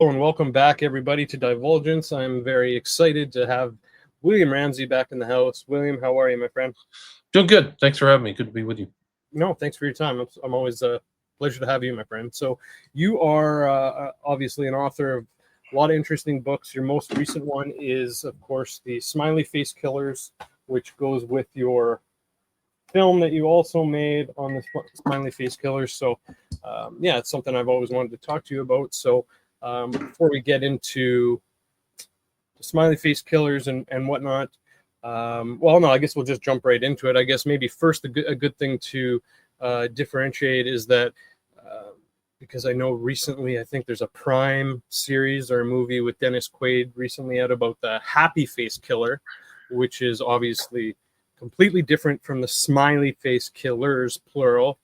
Hello and welcome back, everybody, to Divulgence. I'm very excited to have William Ramsey back in the house. William, how are you, my friend? Doing good. Thanks for having me. Good to be with you. No, thanks for your time. I'm always a pleasure to have you, my friend. So you are obviously an author of a lot of interesting books. Your most recent one is, of course, the Smiley Face Killers, which goes with your film that you also made on the Smiley Face Killers. So, yeah, it's something I've always wanted to talk to you about. So, before we get into the Smiley Face Killers and whatnot, well, no, I guess we'll just jump right into it. I guess maybe first a good thing to differentiate is that because I know recently, I think there's a Prime series or a movie with Dennis Quaid recently out about the Happy Face Killer, which is obviously completely different from the Smiley Face Killers, plural.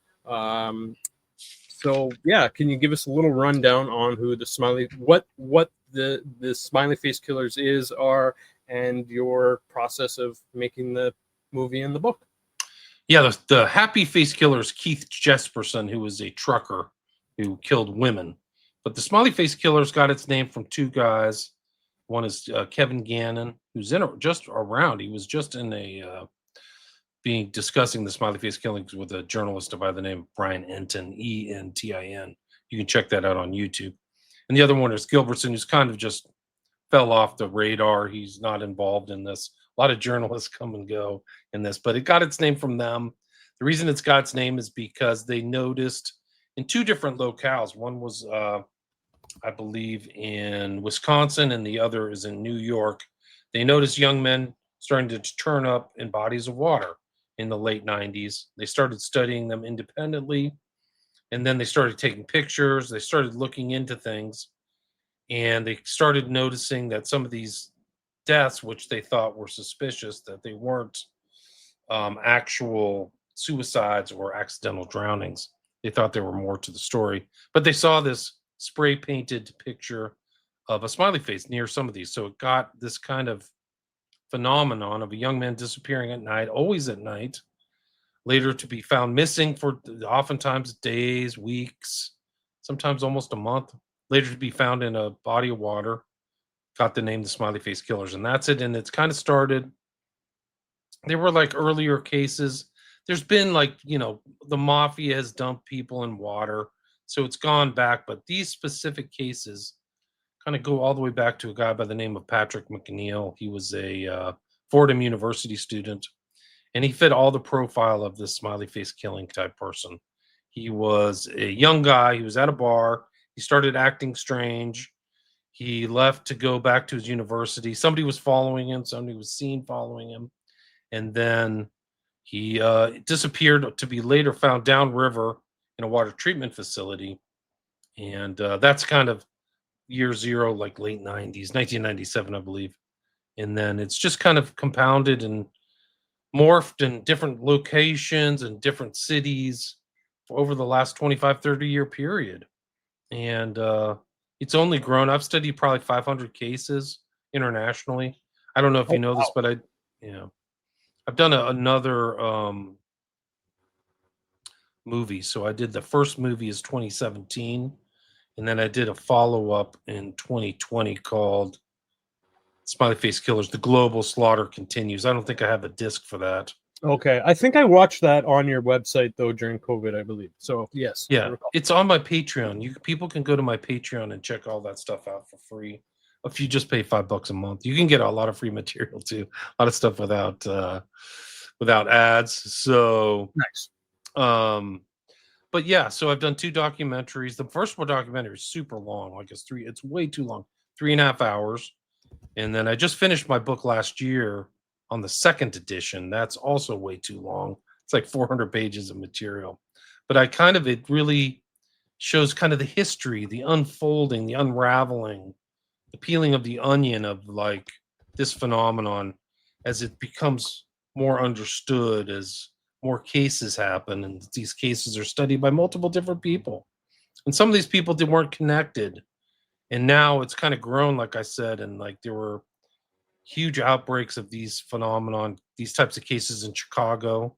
So yeah, can you give us a little rundown on who the what the Smiley Face Killers are, and your process of making the movie and the book? Yeah, the Happy Face Killer is Keith Jesperson, who was a trucker who killed women. But the Smiley Face Killers got its name from two guys. One is Kevin Gannon, who's just around. He was just in being discussing the Smiley Face killings with a journalist by the name of Brian Entin, Entin. You can check that out on YouTube. And the other one is Gilbertson, who's kind of just fell off the radar. He's not involved in this. A lot of journalists come and go in this, but it got its name from them. The reason it's got its name is because they noticed in two different locales. One was, I believe, in Wisconsin, and the other is in New York. They noticed young men starting to turn up in bodies of water in the late 90s. They started studying them independently, and then they started taking pictures. They started looking into things, and they started noticing that some of these deaths, which they thought were suspicious, that they weren't actual suicides or accidental drownings. They thought there were more to the story, but they saw this spray painted picture of a smiley face near some of these. So it got this kind of phenomenon of a young man disappearing at night, always at night, later to be found missing for oftentimes days, weeks, sometimes almost a month, later to be found in a body of water. Got the name the Smiley Face Killers, and that's it. And it's kind of started. There were like earlier cases. There's been like, the mafia has dumped people in water, so it's gone back. But these specific cases kind of go all the way back to a guy by the name of Patrick McNeil. He was a Fordham University student, and he fit all the profile of this smiley face killing type person. He was a young guy. He was at a bar. He started acting strange. He left to go back to his university. Somebody was following him. Somebody was seen following him. And then he disappeared to be later found downriver in a water treatment facility. And that's kind of year zero, like late 90s, 1997, I believe. And then it's just kind of compounded and morphed in different locations and different cities over the last 25, 30-year period. And it's only grown. I've studied probably 500 cases internationally. I don't know if you know this, but I've done another movie. So I did the first movie is 2017, and then I did a follow-up in 2020 called Smiley Face Killers, The Global Slaughter Continues. I don't think I have a disc for that. Okay, I think I watched that on your website though during COVID, I believe. So yes, yeah, it's on my Patreon. People can go to my Patreon and check all that stuff out for free. If you just pay $5 a month, you can get a lot of free material too. A lot of stuff without ads. So nice. But yeah, so I've done two documentaries. The first one documentary is super long, like it's way too long, 3.5 hours. And then I just finished my book last year on the second edition. That's also way too long. It's like 400 pages of material. But it really shows kind of the history, the unfolding, the unraveling, the peeling of the onion of like this phenomenon as it becomes more understood, as more cases happen, and these cases are studied by multiple different people. And some of these people weren't connected. And now it's kind of grown, like I said, and like there were huge outbreaks of these phenomenon, these types of cases in Chicago.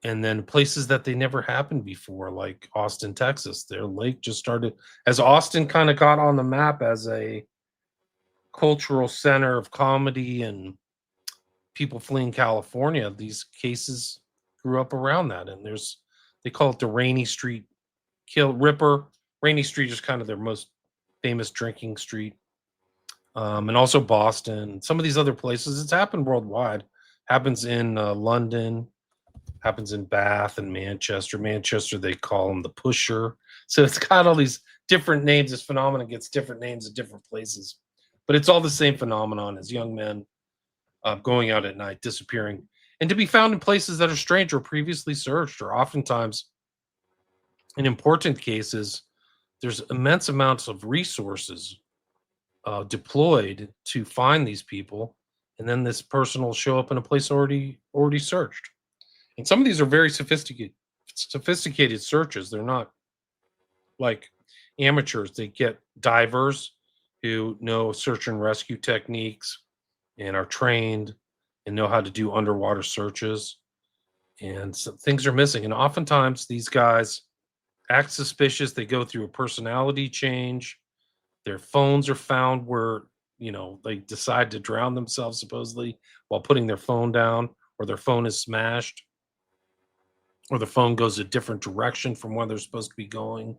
and then places that they never happened before, like Austin, Texas. Their lake just started, as Austin kind of got on the map as a cultural center of comedy and people fleeing California. These cases grew up around that, and they call it the Rainy Street Kill Ripper. Rainy Street is kind of their most famous drinking street, and also Boston. Some of these other places, it's happened worldwide. Happens in London, happens in Bath and Manchester. Manchester, they call him the Pusher. So it's got all these different names. This phenomenon gets different names at different places, but it's all the same phenomenon as young men going out at night, disappearing, and to be found in places that are strange or previously searched, or oftentimes, in important cases, there's immense amounts of resources deployed to find these people, and then this person will show up in a place already searched. And some of these are very sophisticated searches. They're not like amateurs. They get divers who know search and rescue techniques and are trained and know how to do underwater searches. And so things are missing. And oftentimes these guys act suspicious. They go through a personality change. Their phones are found where, they decide to drown themselves supposedly while putting their phone down, or their phone is smashed, or the phone goes a different direction from where they're supposed to be going. And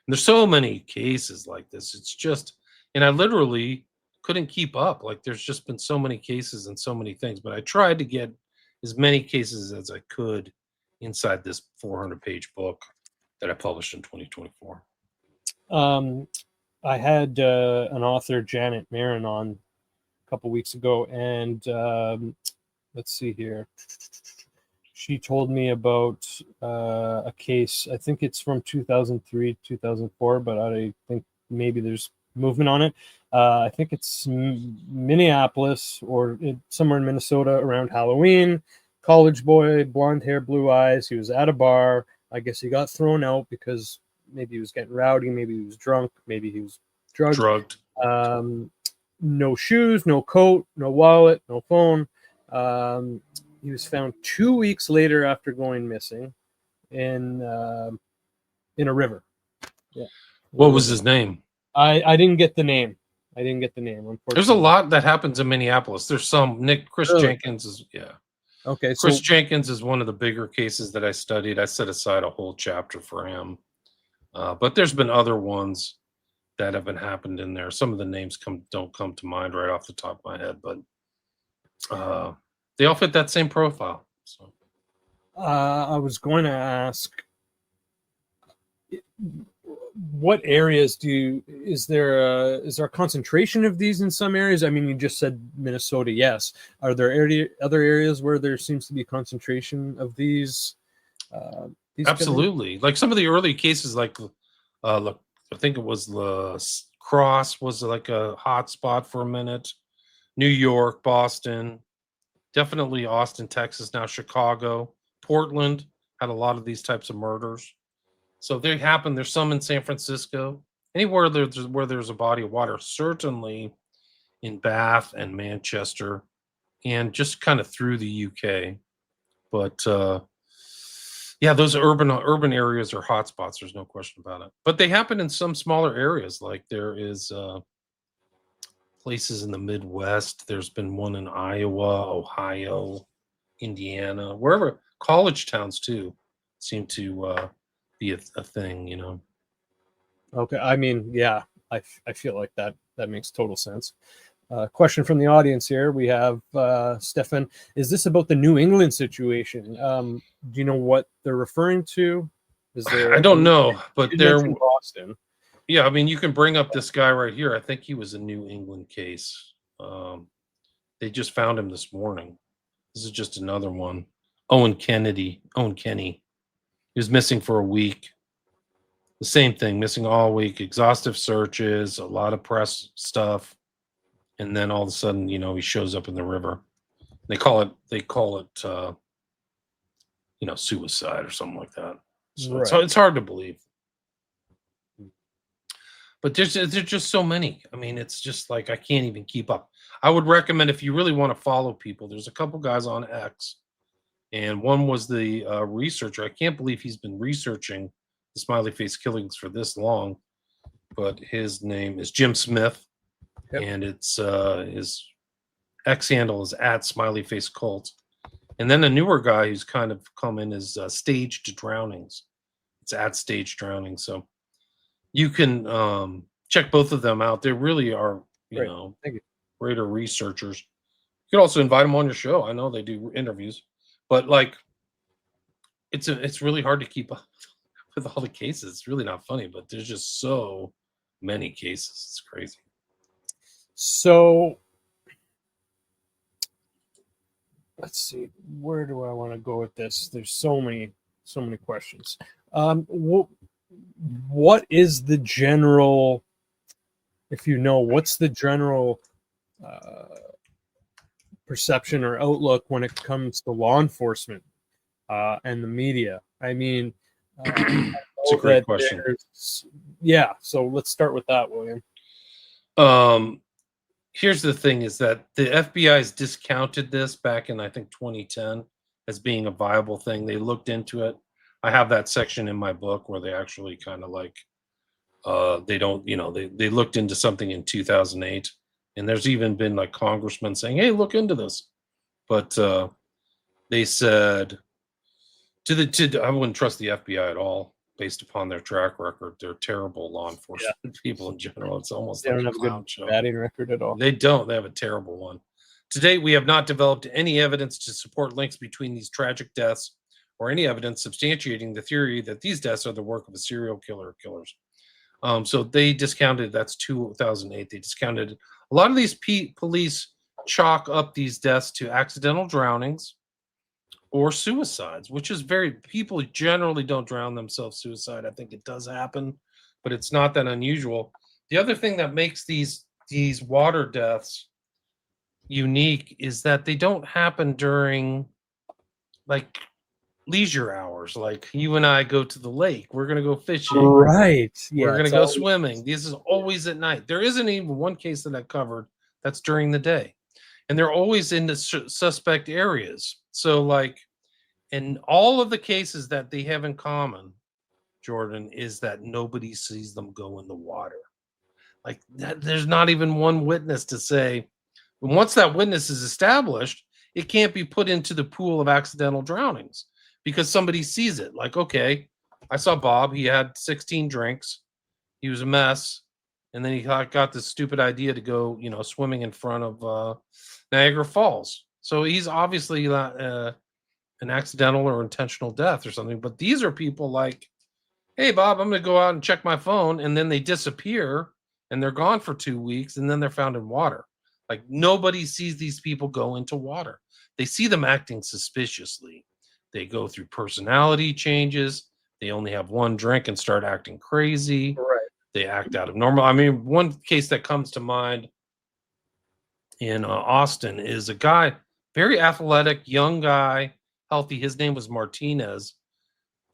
there's so many cases like this. It's just, and I literally couldn't keep up. Like, there's just been so many cases and so many things, but I tried to get as many cases as I could inside this 400-page book that I published in 2024. I had an author, Janet Marin, on a couple weeks ago, and let's see here. She told me about a case. I think it's from 2003, 2004, but I think maybe there's movement on it. I think it's Minneapolis or somewhere in Minnesota around Halloween. College boy, blonde hair, blue eyes. He was at a bar. I guess he got thrown out because maybe he was getting rowdy, maybe he was drunk, maybe he was drugged. No shoes, no coat, no wallet, no phone. He was found 2 weeks later after going missing in a river. Yeah. What was his name? I didn't get the name. Unfortunately. There's a lot that happens in Minneapolis. There's some. Chris Really? Jenkins is, yeah. Okay. Chris Jenkins is one of the bigger cases that I studied. I set aside a whole chapter for him. But there's been other ones that have been happened in there. Some of the names don't come to mind right off the top of my head, but they all fit that same profile. So I was going to ask, what areas is there a concentration of these in some areas? I mean, you just said Minnesota, yes. Are there other areas where there seems to be a concentration of these? Absolutely. Like some of the early cases, like I think it was La Crosse was like a hot spot for a minute. New York, Boston, definitely Austin, Texas, now Chicago, Portland had a lot of these types of murders. So they happen. There's some in San Francisco. Anywhere where there's a body of water, certainly in Bath and Manchester, and just kind of through the UK. But yeah, those urban areas are hotspots. There's no question about it. But they happen in some smaller areas. Like there is places in the Midwest. There's been one in Iowa, Ohio, Indiana, wherever. College towns too seem to be a thing. Okay, I mean, yeah, I feel like that makes total sense. Question from the audience here. We have Stefan. Is this about the New England situation? Do you know what they're referring to? I don't know, but they're Boston. Yeah, I mean, you can bring up this guy right here. I think he was a New England case. They just found him this morning. This is just another one. Owen Kenny. He was missing for a week. The same thing, missing all week. Exhaustive searches, a lot of press stuff, and then all of a sudden, he shows up in the river. They call it, suicide or something like that. So right. It's hard to believe. But there's just so many. I mean, it's just like I can't even keep up. I would recommend, if you really want to follow people, there's a couple guys on X And one was the researcher. I can't believe he's been researching the smiley face killings for this long, but his name is Jim Smith, Yep. and it's his X handle is at Smiley Face Cult. And then a newer guy who's kind of come in is Staged Drownings. It's at Staged Drownings. So you can check both of them out. They really are, you Great. know, Thank you. greater researchers. You can also invite them on your show. I know they do interviews, but like, it's really hard to keep up with all the cases. It's really not funny, but there's just so many cases. It's crazy. So let's see, where do I want to go with this? There's so many questions. What is the general, if you know, what's the general perception or outlook when it comes to law enforcement and the media? I mean, It's a great question. Yeah, so let's start with that, William. Here's the thing is that the FBI's discounted this back in, I think, 2010 as being a viable thing. They looked into it. I have that section in my book where they actually kind of like, they don't, you know, they looked into something in 2008, and there's even been like congressmen saying, hey, look into this. But they said I wouldn't trust the FBI at all based upon their track record. They're terrible law enforcement people in general. It's almost They like don't a have a clown good show. batting record at all. They don't. They have a terrible one. To date, we have not developed any evidence to support links between these tragic deaths or any evidence substantiating the theory that these deaths are the work of a serial killer or killers. So they discounted, that's 2008. They discounted a lot of these police chalk up these deaths to accidental drownings or suicides, which is people generally don't drown themselves suicide. I think it does happen, but it's not that unusual. The other thing that makes these water deaths unique is that they don't happen during like leisure hours. Like you and I go to the lake, we're going to go fishing. Right. Yeah, we're going to go swimming. This is always at night. There isn't even one case that I covered that's during the day. And they're always in the suspect areas. So like, in all of the cases that they have in common, Jordan, is that nobody sees them go in the water. Like that, there's not even one witness to say, once that witness is established, it can't be put into the pool of accidental drownings because somebody sees it. Like, okay, I saw Bob. He had 16 drinks. He was a mess. And then he got this stupid idea to go, you know, swimming in front of Niagara Falls. So he's obviously an accidental or intentional death or something. But these are people like, hey, Bob, I'm going to go out and check my phone. And then they disappear and they're gone for 2 weeks. And then they're found in water. Like nobody sees these people go into water. They see them acting suspiciously. They go through personality changes. They only have one drink and start acting crazy. Right. They act out of normal. I mean, one case that comes to mind in Austin is a guy, very athletic, young guy, healthy. His name was Martinez,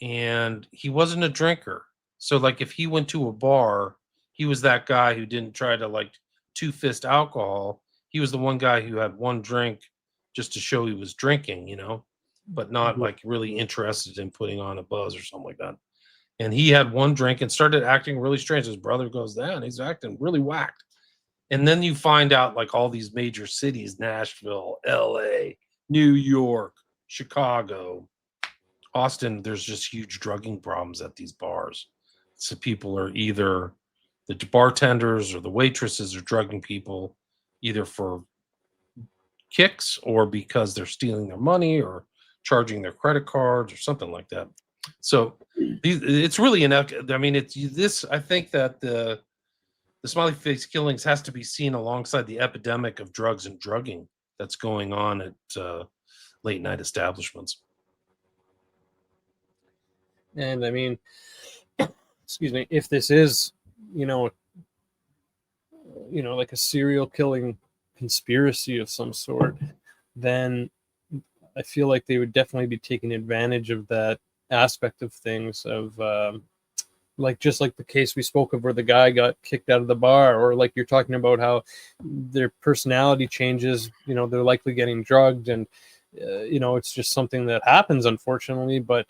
and he wasn't a drinker. So, like, if he went to a bar, he was that guy who didn't try to, like, two-fist alcohol. He was the one guy who had one drink just to show he was drinking, you know, but not, like, really interested in putting on a buzz or something like that. And he had one drink and started acting really strange. His brother goes down. He's acting really whacked. And then you find out like all these major cities, Nashville, LA, New York, Chicago, Austin, there's just huge drugging problems at these bars. So people are either the bartenders or the waitresses are drugging people either for kicks or because they're stealing their money or charging their credit cards or something like that. So it's really I mean, it's this. I think that the smiley face killings has to be seen alongside the epidemic of drugs and drugging that's going on at late night establishments. And I mean, excuse me, if this is, like a serial killing conspiracy of some sort, then I feel like they would definitely be taking advantage of that aspect of things of just like the case we spoke of where the guy got kicked out of the bar, or like you're talking about how their personality changes, they're likely getting drugged, and it's just something that happens, unfortunately. But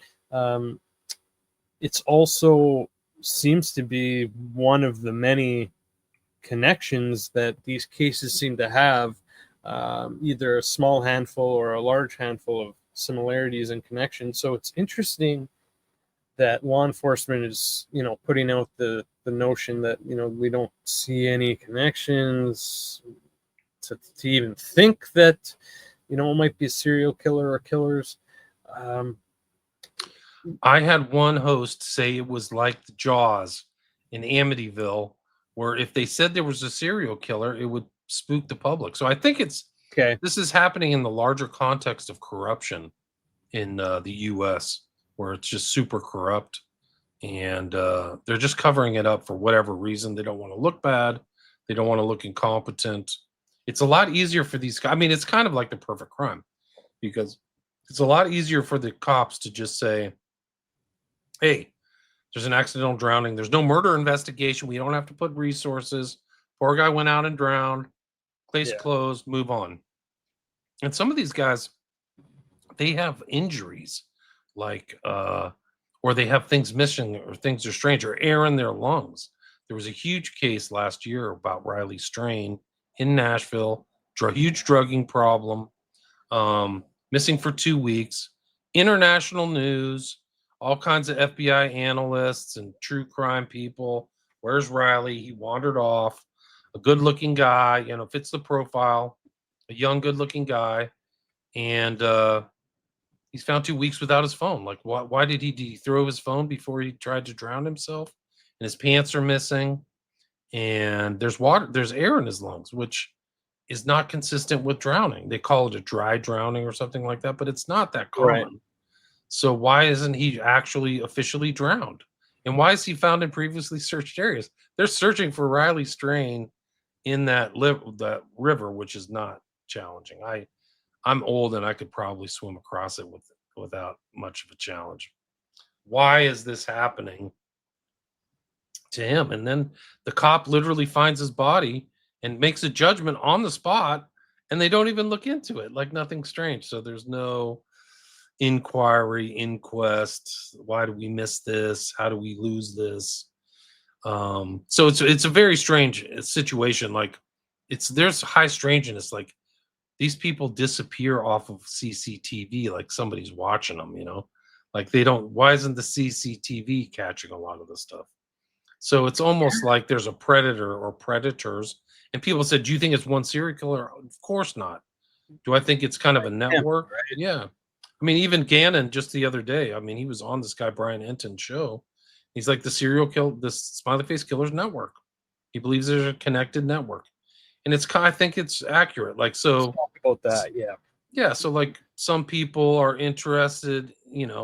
it's also seems to be one of the many connections that these cases seem to have, either a small handful or a large handful of similarities and connections. So it's interesting that law enforcement is, putting out the notion that, we don't see any connections to even think that, it might be a serial killer or killers. I had one host say it was like the Jaws in Amityville, where if they said there was a serial killer, it would spook the public. So I think Okay. this is happening in the larger context of corruption in the U.S., where it's just super corrupt, and they're just covering it up for whatever reason. They don't want to look bad. They don't want to look incompetent. It's a lot easier for these guys. I mean, it's kind of like the perfect crime, because it's a lot easier for the cops to just say, hey, there's an accidental drowning. There's no murder investigation. We don't have to put resources. Poor guy went out and drowned. Case closed. Move on. And some of these guys, they have injuries, like, or they have things missing, or things are strange, or air in their lungs. There was a huge case last year about Riley Strain in Nashville, huge drugging problem, missing for 2 weeks, international news, all kinds of FBI analysts and true crime people. Where's Riley? He wandered off. A good-looking guy, fits the profile, a young, good-looking guy, and he's found 2 weeks without his phone. Like, why did he throw his phone before he tried to drown himself? And his pants are missing, and there's air in his lungs, which is not consistent with drowning. They call it a dry drowning or something like that, but it's not that common. Right. So why isn't he actually officially drowned? And why is he found in previously searched areas? They're searching for Riley Strain in that river, which is not challenging. I'm old and I could probably swim across it without much of a challenge. Why is this happening to him? And then the cop literally finds his body and makes a judgment on the spot, and they don't even look into it, like nothing strange. So there's no inquiry, inquest. Why do we miss this? How do we lose this? So it's a very strange situation. Like, there's high strangeness. Like, these people disappear off of CCTV, like somebody's watching them, like why isn't the CCTV catching a lot of this stuff? So it's almost like there's a predator or predators. And people said, do you think it's one serial killer? Of course not. Do I think it's kind of a network? Right. Yeah. I mean, even Gannon just the other day, I mean, he was on this guy, Brian Enton's show. He's like, the Smiley Face Killers network. He believes there's a connected network. And I think it's accurate. Like, so let's talk about that. Yeah. Yeah. So, like, some people are interested,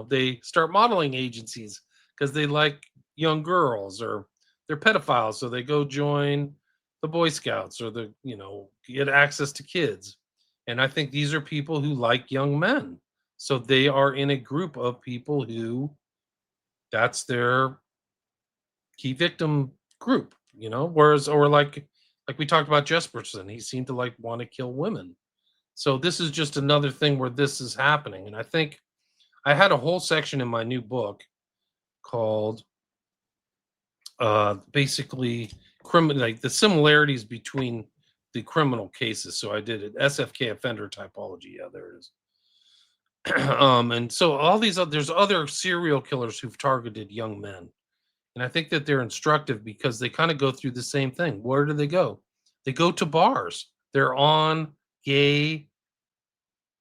they start modeling agencies because they like young girls, or they're pedophiles. So they go join the Boy Scouts, or get access to kids. And I think these are people who like young men. So they are in a group of people who that's their key victim group, whereas, or like we talked about Jesperson, he seemed to want to kill women. So this is just another thing where this is happening. And I think I had a whole section in my new book called basically like the similarities between the criminal cases. So I did it SFK offender typology. Yeah, there it is. And so all these there's other serial killers who've targeted young men. And I think that they're instructive because they kind of go through the same thing. Where do they go? They go to bars. They're on gay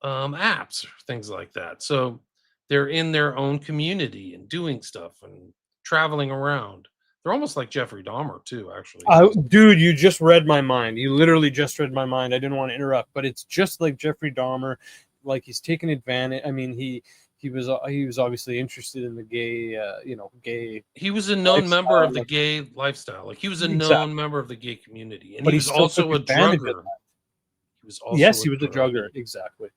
apps, things like that. So they're in their own community and doing stuff and traveling around. They're almost like Jeffrey Dahmer too, actually. Dude, you just read my mind. You literally just read my mind. I didn't want to interrupt, but it's just like Jeffrey Dahmer. Like, he's taking advantage. I mean, he was obviously interested in the gay, gay. He was a known member of the gay lifestyle. Like, he was a known member of the gay community, and but he was also a drugger. He was also he was a drugger, exactly.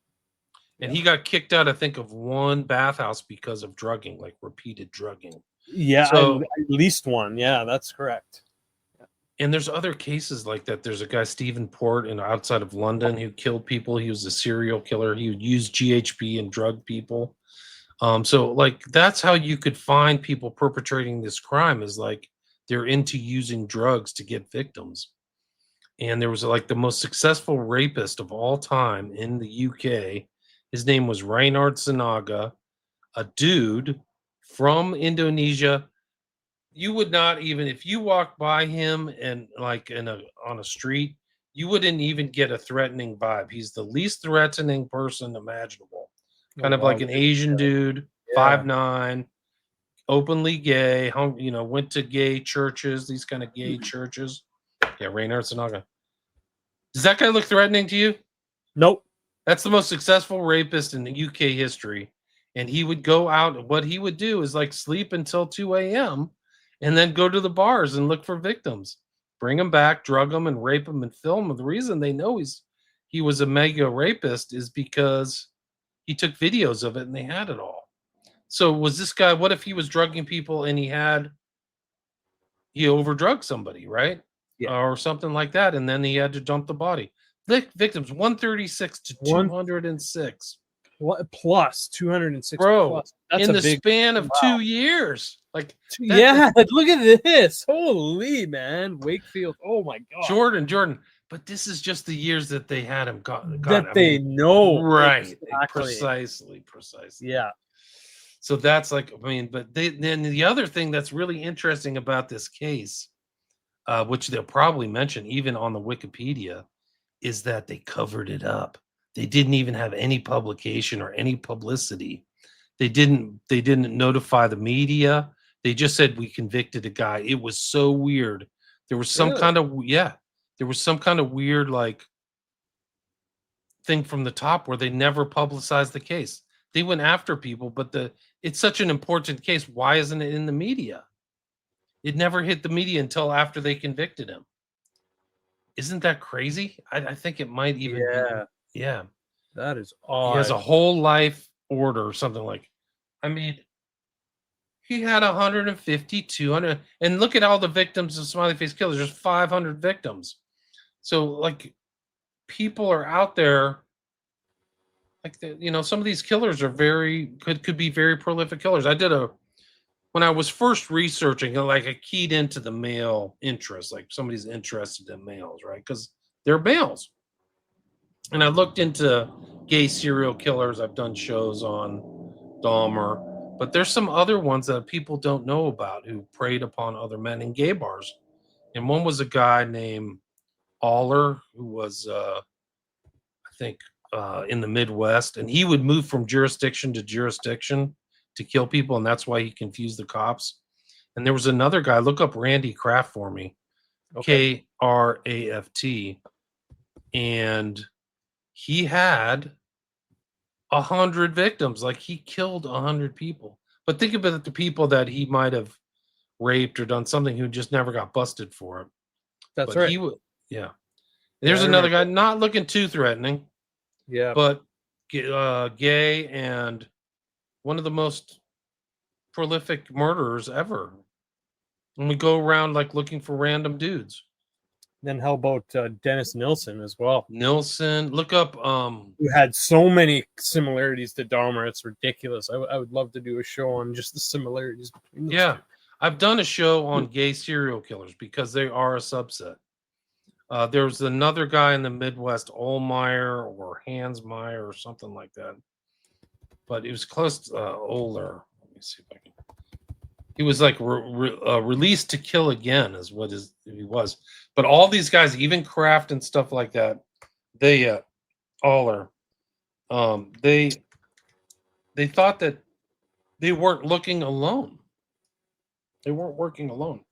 And he got kicked out, I think, of one bathhouse because of drugging, like repeated drugging. Yeah, so, at least one. Yeah, that's correct. And there's other cases like that. There's a guy, Stephen Port, outside of London, who killed people. He was a serial killer. He would use GHB and drug people. So like that's how you could find people perpetrating this crime, is like they're into using drugs to get victims. And there was like the most successful rapist of all time in the UK. His name was Reynard Sinaga, a dude from Indonesia. You would not even, if you walked by him and like on a street, you wouldn't even get a threatening vibe. He's the least threatening person imaginable. Oh, Kind of like wow. an Asian dude, Yeah. 5'9", openly gay, went to gay churches, these kind of gay churches. Yeah, Reynard Sinaga. Does that guy look threatening to you? Nope. That's the most successful rapist in the UK history. And he would go out. What he would do is like sleep until 2 a.m. and then go to the bars and look for victims, bring them back, drug them, and rape them and film them. The reason they know he was a mega rapist is because he took videos of it and they had it all. So was this guy? What if he was drugging people and he overdrugged somebody, right? Yeah. Or something like that, and then he had to dump the body. Victims 136 to 206. What plus 206 Bro, plus? That's in a the big span of wow. 2 years. Like Yeah, look at this. Holy man, Wakefield. Oh my god. Jordan. But this is just the years that they had him That they know. Right. Exactly. Precisely. Yeah. So that's like, I mean, but then the other thing that's really interesting about this case, which they'll probably mention even on the Wikipedia, is that they covered it up. They didn't even have any publication or any publicity. They didn't notify the media. They just said we convicted a guy. It was so weird. There was some kind of there was some kind of weird like thing from the top where they never publicized the case. They went after people, but it's such an important case. Why isn't it in the media? It never hit the media until after they convicted him. Isn't that crazy? I think it might even be. Yeah. That is He has odd. a whole life order or something like. I mean, he had 150, 200, and look at all the victims of Smiley Face Killers. There's 500 victims. So like, people are out there. Like some of these killers are could be very prolific killers. When I was first researching, like I keyed into the male interest, like somebody's interested in males, right? Because they're males. And I looked into gay serial killers. I've done shows on Dahmer, but there's some other ones that people don't know about who preyed upon other men in gay bars. And one was a guy named Aller, who was, I think, in the Midwest, and he would move from jurisdiction to jurisdiction to kill people, and that's why he confused the cops. And there was another guy. Look up Randy Kraft for me, Okay. Kraft, and he had 100 victims. Like he killed 100 people. But think about the people that he might have raped or done something who just never got busted for it. That's But right. he would, yeah. There's I another remember. guy, not looking too threatening, Yeah. but gay and one of the most prolific murderers ever. And we go around like looking for random dudes. Then how about Dennis Nilsson as well? Nilsson, look up. Who had so many similarities to Dahmer. It's ridiculous. I would love to do a show on just the similarities between those Yeah, two. I've done a show on gay serial killers because they are a subset. There was another guy in the Midwest, Olmeyer or Hansmeyer or something like that, but it was close to Oler. Let me see if I can. He was like released to kill again, is what he was. But all these guys, even Kraft and stuff like that, they all are. They thought that they weren't looking alone. They weren't working alone.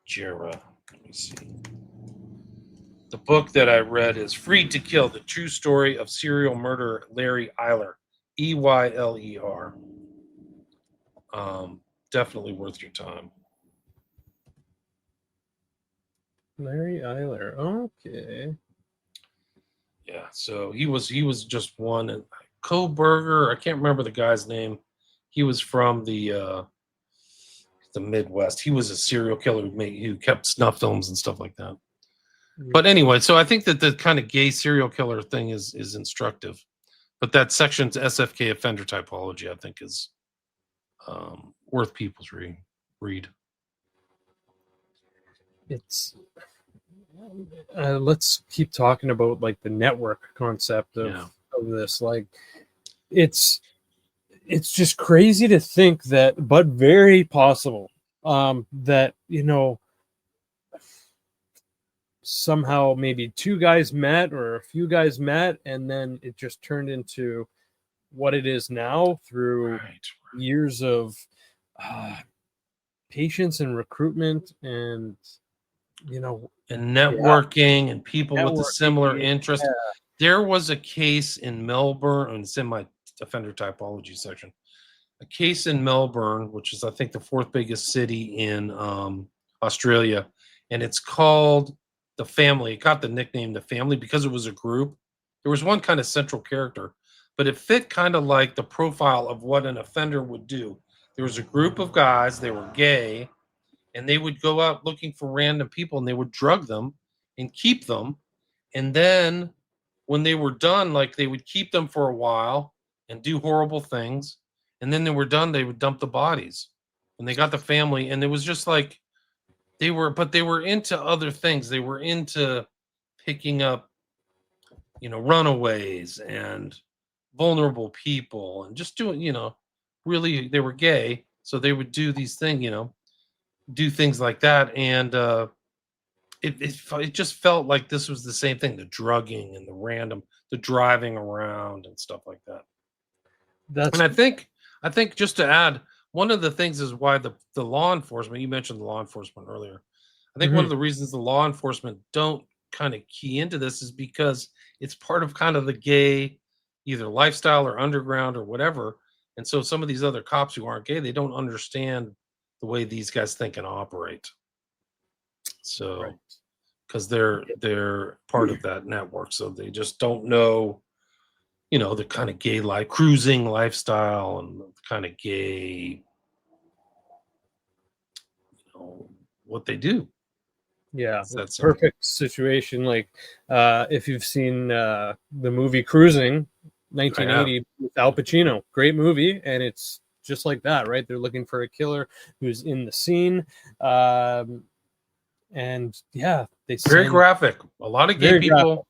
Jera, let me see. The book that I read is "Freed to Kill: The True Story of Serial Murderer Larry Eyler." Eyler. Definitely worth your time. Larry Eyler. Okay. Yeah, so he was just one. And Koberger, I can't remember the guy's name. He was from the the Midwest. He was a serial killer who kept snuff films and stuff like that. But anyway, so I think that the kind of gay serial killer thing is instructive. But that section's SFK offender typology, I think, is worth people's read. It's let's keep talking about like the network concept of this. Like, it's just crazy to think that, but very possible, that, you know, somehow maybe two guys met or a few guys met, and then it just turned into what it is now through years of patience and recruitment and, you know, and networking and people with a similar interest. There was a case in Melbourne, and it's in my offender typology section, a case in Melbourne, which is I think the 4th biggest city in Australia, and it's called The Family. It got the nickname The Family because it was a group. There was one kind of central character, but it fit kind of like the profile of what an offender would do. There was a group of guys, they were gay, and they would go out looking for random people, and they would drug them and keep them. And then when they were done, like, they would keep them for a while and do horrible things. And then they were done, they would dump the bodies. And they got the family, and it was just like they were into other things. They were into picking up, you know, runaways and vulnerable people and just doing, you know, really, they were gay. So they would do these things, you know, do things like that. And it just felt like this was the same thing, the drugging and the driving around and stuff like that. And I think just to add, one of the things is why the law enforcement, you mentioned the law enforcement earlier. I think one of the reasons the law enforcement don't kind of key into this is because it's part of kind of the gay either lifestyle or underground or whatever. And so some of these other cops who aren't gay, they don't understand the way these guys think and operate. So because they're part of that network, so they just don't know, you know, the kind of gay life, cruising lifestyle, and the kind of gay, you know, what they do. Yeah, that's perfect situation. Like, if you've seen the movie Cruising, 1980 with Al Pacino, great movie, and it's just like that, right? They're looking for a killer who's in the scene, and they very graphic. A lot of gay people,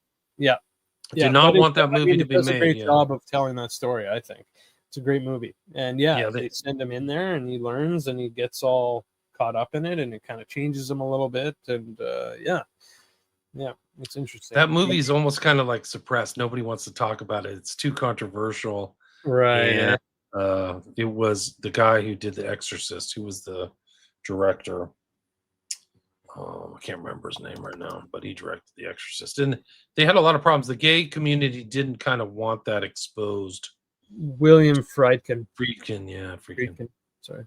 do not want that movie to be made. Does a great job of telling that story. I think it's a great movie, and they send him in there, and he learns, and he gets all caught up in it, and it kind of changes him a little bit, and it's interesting. That movie is almost kind of like suppressed. Nobody wants to talk about it. It's too controversial, right? And it was the guy who did The Exorcist, who was the director. I can't remember his name right now, but he directed The Exorcist, and they had a lot of problems. The gay community didn't kind of want that exposed. William Friedkin. Friedkin. Sorry.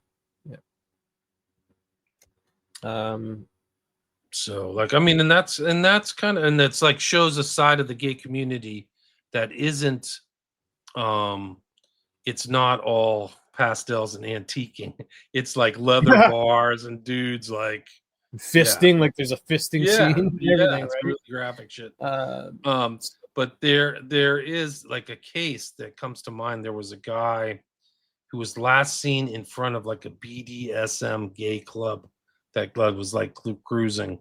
So, like, I mean, and that's kind of, and that's like shows a side of the gay community that isn't, it's not all pastels and antiquing. It's like leather bars and dudes like fisting, like there's a fisting scene. Everything, it's really graphic shit. But there is like a case that comes to mind. There was a guy who was last seen in front of like a BDSM gay club. That club was like cruising,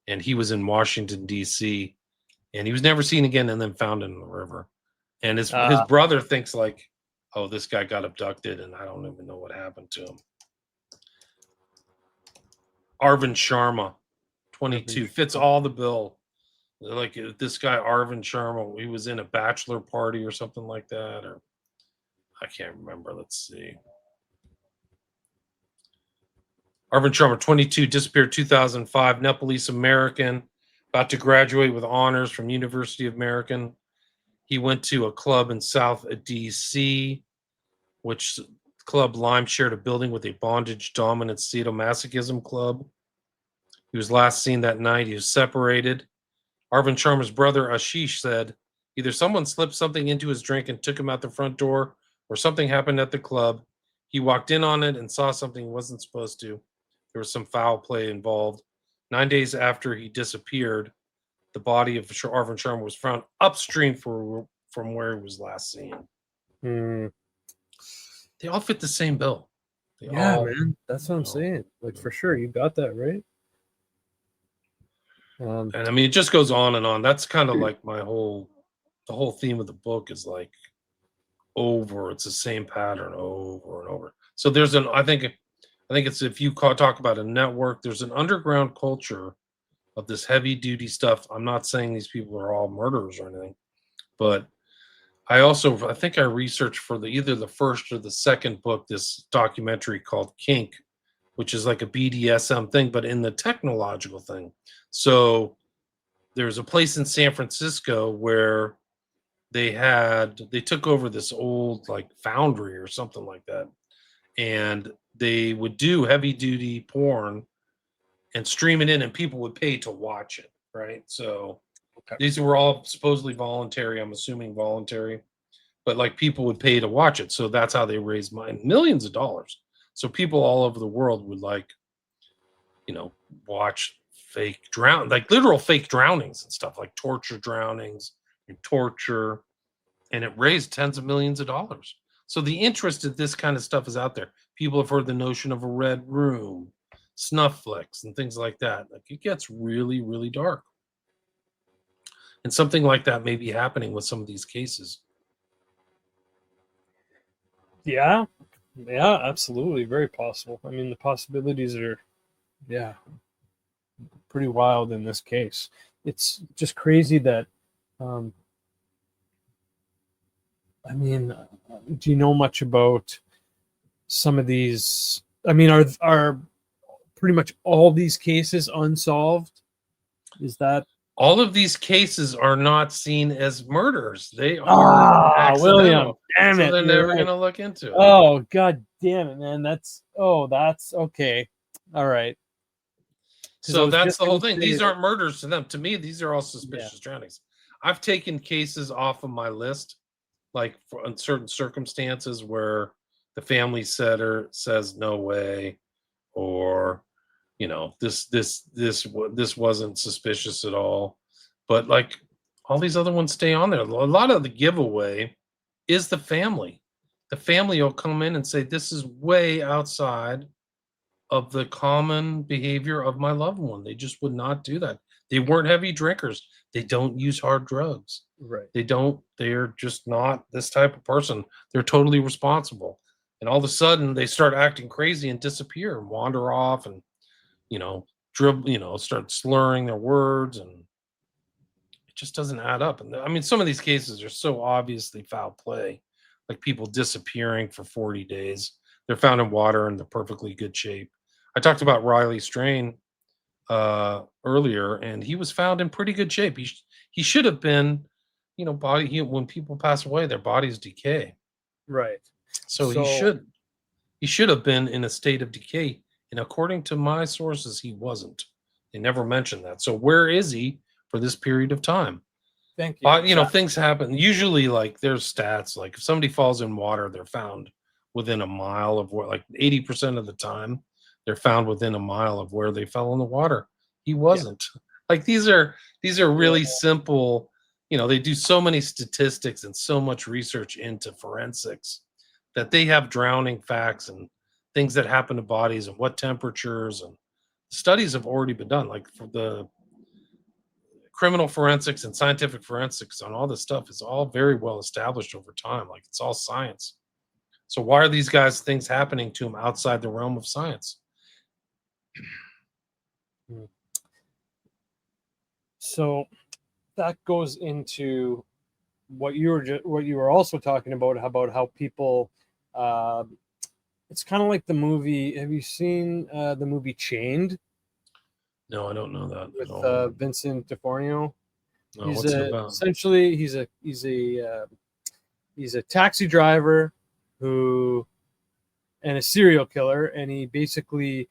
and he was in Washington, D.C., and he was never seen again, and then found in the river. And his brother thinks like, oh, this guy got abducted, and I don't even know what happened to him. Arvind Sharma, 22, fits all the bill. Like this guy, Arvind Sharma, he was in a bachelor party or something like that, or I can't remember. Let's see. Arvind Sharma, 22, disappeared 2005, Nepalese American, about to graduate with honors from University of American. He went to a club in South DC, which Club Lime shared a building with a bondage dominant sadomasochism club. He was last seen that night. He was separated. Arvind Sharma's brother Ashish said either someone slipped something into his drink and took him out the front door, or something happened at the club. He walked in on it and saw something he wasn't supposed to. there was some foul play involved. 9 days after he disappeared, the body of Arvin Sharma was found upstream from where he was last seen. Hmm. They all fit the same bill. They Yeah, all, man. That's what I'm saying. Like, for sure, you got that right. And I mean, it just goes on and on. That's kind of like the whole theme of the book is like it's the same pattern over and over. So I think it's, if you talk about a network, there's an underground culture of this heavy duty stuff. I'm not saying these people are all murderers or anything, but I think I researched for either the first or the second book, this documentary called Kink, which is like a BDSM thing, but in the technological thing. So there's a place in San Francisco where they took over this old like foundry or something like that. And they would do heavy duty porn and stream it in, and people would pay to watch it. Right. So these were all supposedly voluntary. I'm assuming voluntary, but like people would pay to watch it. So that's how they raised millions of dollars. So people all over the world would watch literal fake drownings and stuff, like torture drownings and torture, and it raised tens of millions of dollars. So the interest in this kind of stuff is out there. People have heard the notion of a red room, snuff flicks, and things like that. Like, it gets really, really dark. And something like that may be happening with some of these cases. Yeah, absolutely, very possible. I mean, the possibilities are, pretty wild in this case. It's just crazy that, I mean, do you know much about some of these? I mean, are pretty much all these cases unsolved? Is that all of these cases are not seen as murders? They are accidental. William, damn it! So they're never going to look into it. Oh, god damn it, man! That's okay. All right. So that's the whole thing. These aren't murders to them. To me, these are all suspicious drownings. I've taken cases off of my list, like in certain circumstances where the family says no way, or this wasn't suspicious at all. But like all these other ones stay on there. A lot of the giveaway is the family. The family will come in and say, this is way outside of the common behavior of my loved one. They just would not do that. They weren't heavy drinkers. They don't use hard drugs. Right. They're just not this type of person. They're totally responsible. And all of a sudden they start acting crazy and disappear and wander off and, start slurring their words, and it just doesn't add up. And I mean, some of these cases are so obviously foul play, like people disappearing for 40 days. They're found in water and they're perfectly good shape. I talked about Riley Strain earlier, and he was found in pretty good shape. He should have been, when people pass away, their bodies decay. Right. So he should have been in a state of decay. And according to my sources, he wasn't. They never mentioned that. So where is he for this period of time? Thank you. Things happen. Usually, like, there's stats. Like, if somebody falls in water, they're found within a mile of where, like 80% of the time, they're found within a mile of where they fell in the water. He wasn't. Like, these are really simple. They do so many statistics and so much research into forensics that they have drowning facts and things that happen to bodies and what temperatures, and studies have already been done. Like, for the criminal forensics and scientific forensics on all this stuff is all very well established over time. Like, it's all science. So why are these guys things happening to them outside the realm of science? So that goes into what you were also talking about how people. It's kind of like the movie. Have you seen the movie Chained? No, I don't know that. With Vincent D'Onofrio. No, what's it about? Essentially, he's a taxi driver and a serial killer, and he basically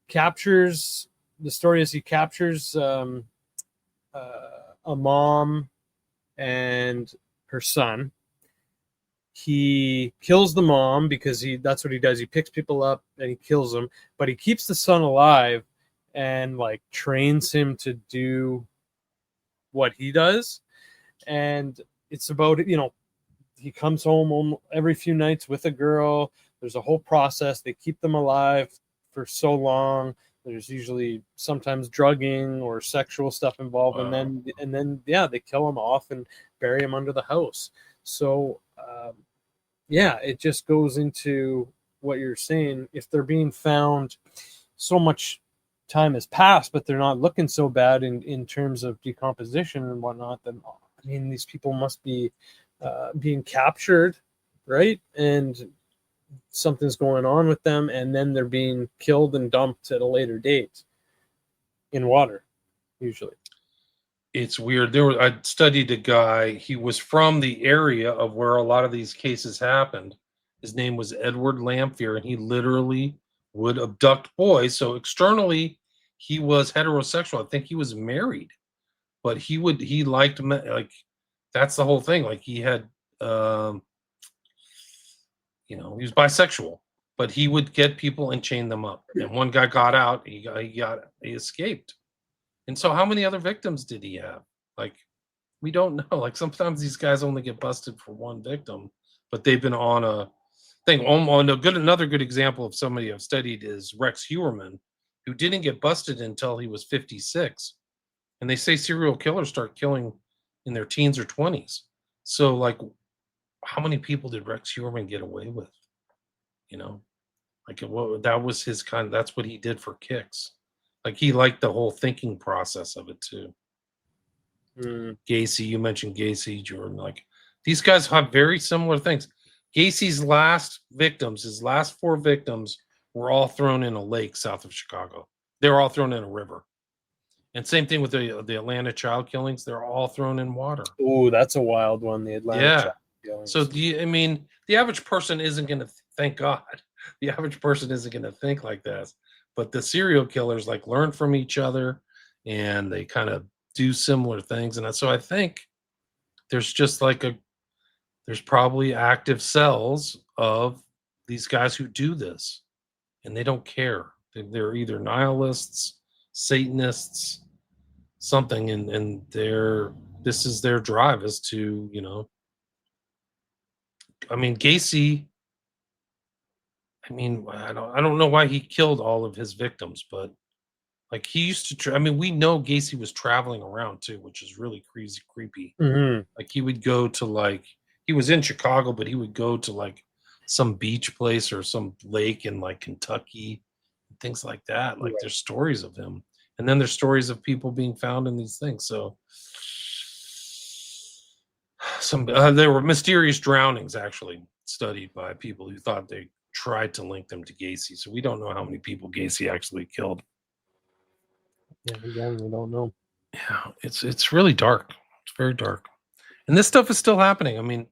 captures. The story is he captures a mom and her son, he kills the mom because that's what he does. He picks people up and he kills them, but he keeps the son alive and like trains him to do what he does. And it's about, he comes home every few nights with a girl. There's a whole process. They keep them alive for so long. There's usually sometimes drugging or sexual stuff involved. Wow. And then they kill them off and bury them under the house. So, it just goes into what you're saying. If they're being found, so much time has passed, but they're not looking so bad in terms of decomposition and whatnot, then, I mean, these people must be being captured, right? And something's going on with them, and then they're being killed and dumped at a later date in water, usually. It's weird. I studied a guy. He was from the area of where a lot of these cases happened. His name was Edward Lamphere, and he literally would abduct boys. So externally, he was heterosexual. I think he was married, but he liked men. Like, that's the whole thing. Like, he had, he was bisexual, but he would get people and chain them up. And one guy got out. He escaped. And so how many other victims did he have? Like, we don't know. Like, sometimes these guys only get busted for one victim, but they've been on a thing. Another good example of somebody I've studied is Rex Heuermann, who didn't get busted until he was 56. And they say serial killers start killing in their teens or 20s. So, like, how many people did Rex Heuermann get away with? Like, that was his that's what he did for kicks. Like, he liked the whole thinking process of it too. Gacy, you mentioned Gacy, Jordan. Like, these guys have very similar things. Gacy's last 4 victims were all thrown in a lake south of Chicago. They were all thrown in a river. And same thing with the Atlanta child killings. They're all thrown in water. Oh, that's a wild one. The Atlanta child killings. So the average person isn't going to, thank God, the average person isn't going to think like that. But the serial killers like learn from each other, and they kind of do similar things. And so I think there's just there's probably active cells of these guys who do this, and they don't care. They're either nihilists, Satanists, something, and this is their drive, is to, Gacy, I don't know why he killed all of his victims, but like, he used to we know Gacy was traveling around too, which is really crazy, creepy. Mm-hmm. Like, he would go to he was in Chicago, but he would go to some beach place or some lake in Kentucky, things like that. Like, there's stories of him, and then there's stories of people being found in these things. So there were mysterious drownings actually studied by people who thought they tried to link them to Gacy. So we don't know how many people Gacy actually killed. Yeah, again, we don't know. Yeah, it's really dark. It's very dark, and this stuff is still happening.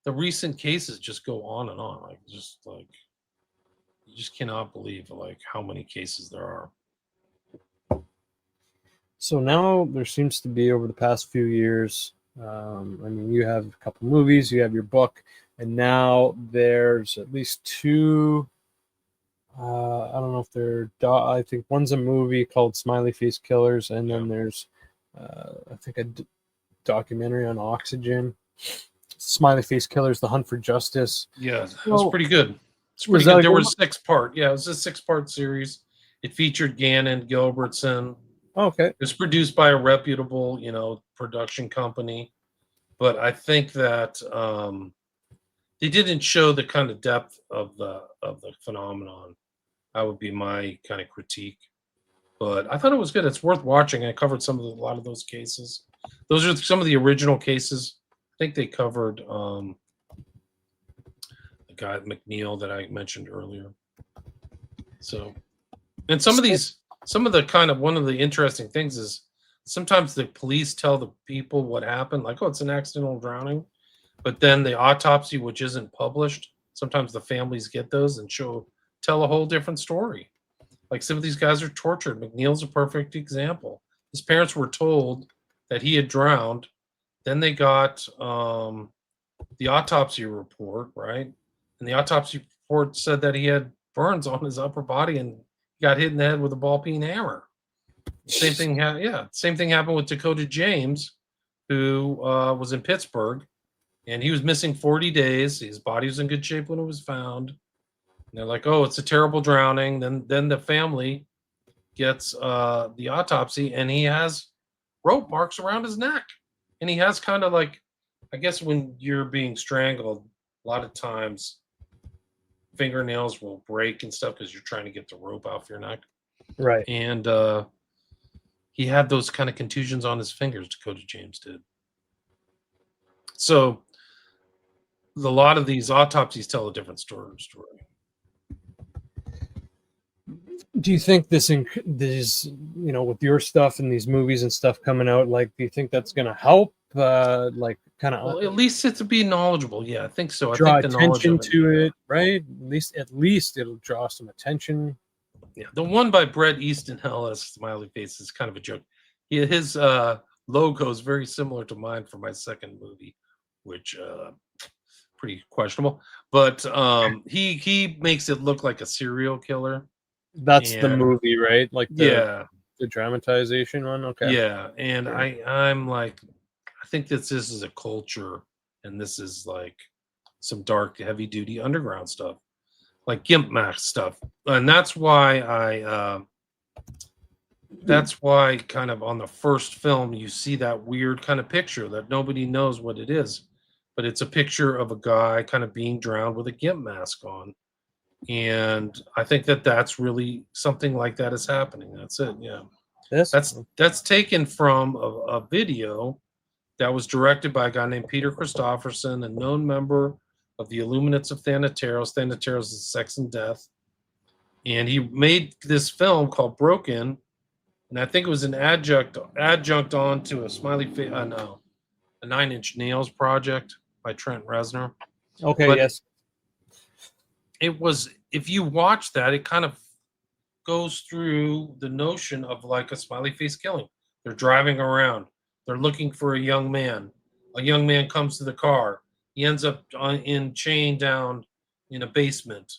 The recent cases just go on and on. You just cannot believe how many cases there are. So now there seems to be, over the past few years, you have a couple movies, you have your book, and now there's at least 2. I don't know if they're. I think one's a movie called Smiley Face Killers, and then there's, I think, a documentary on Oxygen. Smiley Face Killers: The Hunt for Justice. Yeah, it was pretty good. It's pretty good. There was 6-part. Yeah, it was a 6-part series. It featured Gannon, Gilbertson. Okay. It was produced by a reputable, production company, but I think that they didn't show the kind of depth of the phenomenon. That would be my kind of critique. But I thought it was good. It's worth watching. I covered a lot of those cases. Those are some of the original cases. I think they covered the guy McNeil that I mentioned earlier. So, and one of the interesting things is sometimes the police tell the people what happened, like, oh, it's an accidental drowning. But then the autopsy, which isn't published, sometimes the families get those and tell a whole different story. Like, some of these guys are tortured. McNeil's a perfect example. His parents were told that he had drowned. Then they got the autopsy report, right? And the autopsy report said that he had burns on his upper body and got hit in the head with a ball-peen hammer. Same thing, same thing happened with Dakota James, who was in Pittsburgh, and he was missing 40 days. His body was in good shape when it was found. And they're like, "Oh, it's a terrible drowning." Then the family gets the autopsy, and he has rope marks around his neck, and he has kind of like, I guess when you're being strangled, a lot of times fingernails will break and stuff because you're trying to get the rope off your neck. Right. And he had those kind of contusions on his fingers, Dakota James did. So a lot of these autopsies tell a different story. Do you think this, with your stuff and these movies and stuff coming out, like, do you think that's going to help, like, kind of, Well, at least it's to be knowledgeable. Yeah, I think so. draw I think the knowledge attention of it, to it, right? At least it'll draw some attention. yeah, the one by Bret Easton Ellis, Smiley Face, is kind of a joke. His logo is very similar to mine for my second movie, which pretty questionable. But he makes it look like a serial killer. That's the movie, right? Like the dramatization one. Okay. Yeah, and I'm like, I think this is a culture, and this is like some dark, heavy duty underground stuff, like Gimp Mask stuff, and that's why that's why kind of on the first film you see that weird kind of picture that nobody knows what it is, but it's a picture of a guy kind of being drowned with a Gimp mask on. And I think that's really something like that is happening. That's it. Yeah. That's taken from a video that was directed by a guy named Peter Christopherson, a known member of the Illuminates of Thanateros. Thanateros is Sex and Death. And he made this film called Broken. And I think it was an adjunct onto a a 9 Inch Nails project by Trent Reznor. Okay, but yes. It was, if you watch that, it kind of goes through the notion of like a smiley face killing. They're driving around. They're looking for a young man. A young man comes to the car. He ends up chained down in a basement.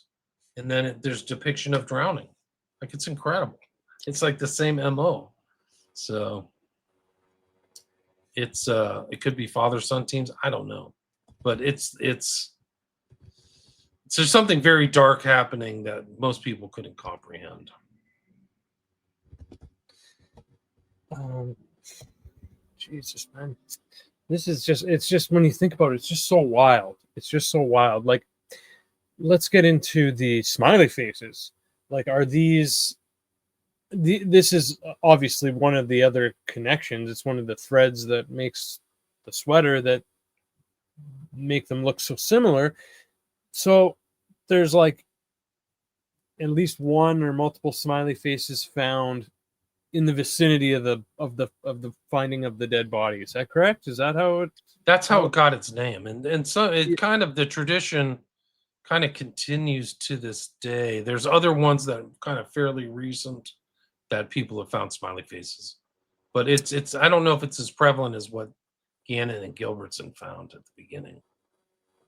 And then there's depiction of drowning. Like, it's incredible. It's like the same MO. So it's it could be father-son teams. I don't know. But there's something very dark happening that most people couldn't comprehend. Jesus, man. It's just when you think about it, it's just so wild. It's just so wild. Like, let's get into the smiley faces. Like, are these... This is obviously one of the other connections. It's one of the threads that makes the sweater that make them look so similar. So there's like at least one or multiple smiley faces found in the vicinity of the finding of the dead body. Is that correct? Is that how it? That's how it got its name, and so it kind of, the tradition kind of continues to this day. There's other ones that are kind of fairly recent that people have found smiley faces, but it's I don't know if it's as prevalent as what Gannon and Gilbertson found at the beginning.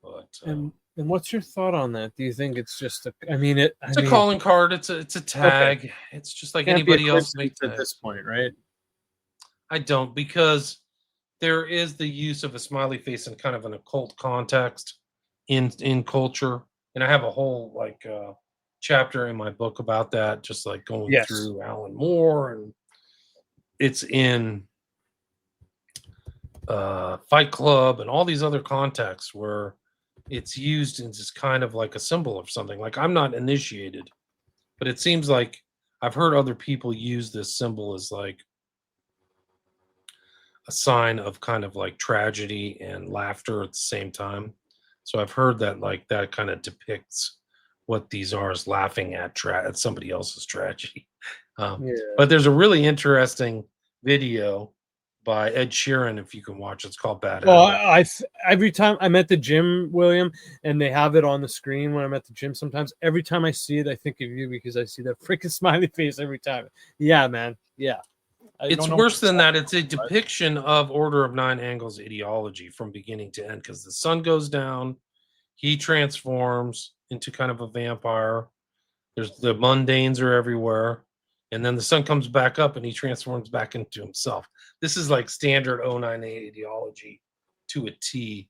But and what's your thought on that? Do you think it's just a calling card? It's a tag. Okay. It's just like anybody else makes at this point, right? I don't, because there is the use of a smiley face in kind of an occult context in culture, and I have a whole chapter in my book about that, just like going through Alan Moore, and it's in Fight Club and all these other contexts where it's used as kind of like a symbol of something. Like, I'm not initiated, but it seems like I've heard other people use this symbol as like a sign of kind of like tragedy and laughter at the same time. So I've heard that like that kind of depicts what these are, is laughing at somebody else's tragedy. But there's a really interesting video by Ed Sheeran, if you can watch. It's called Bad Habit. Every time I'm at the gym, William, and they have it on the screen when I'm at the gym, sometimes every time I see it, I think of you, because I see that freaking smiley face every time. Yeah, man. Yeah. It's worse than that. It's a depiction of Order of Nine Angles ideology from beginning to end, because the sun goes down, he transforms into kind of a vampire. There's the mundanes are everywhere, and then the sun comes back up and he transforms back into himself. This is like standard 098 ideology to a T.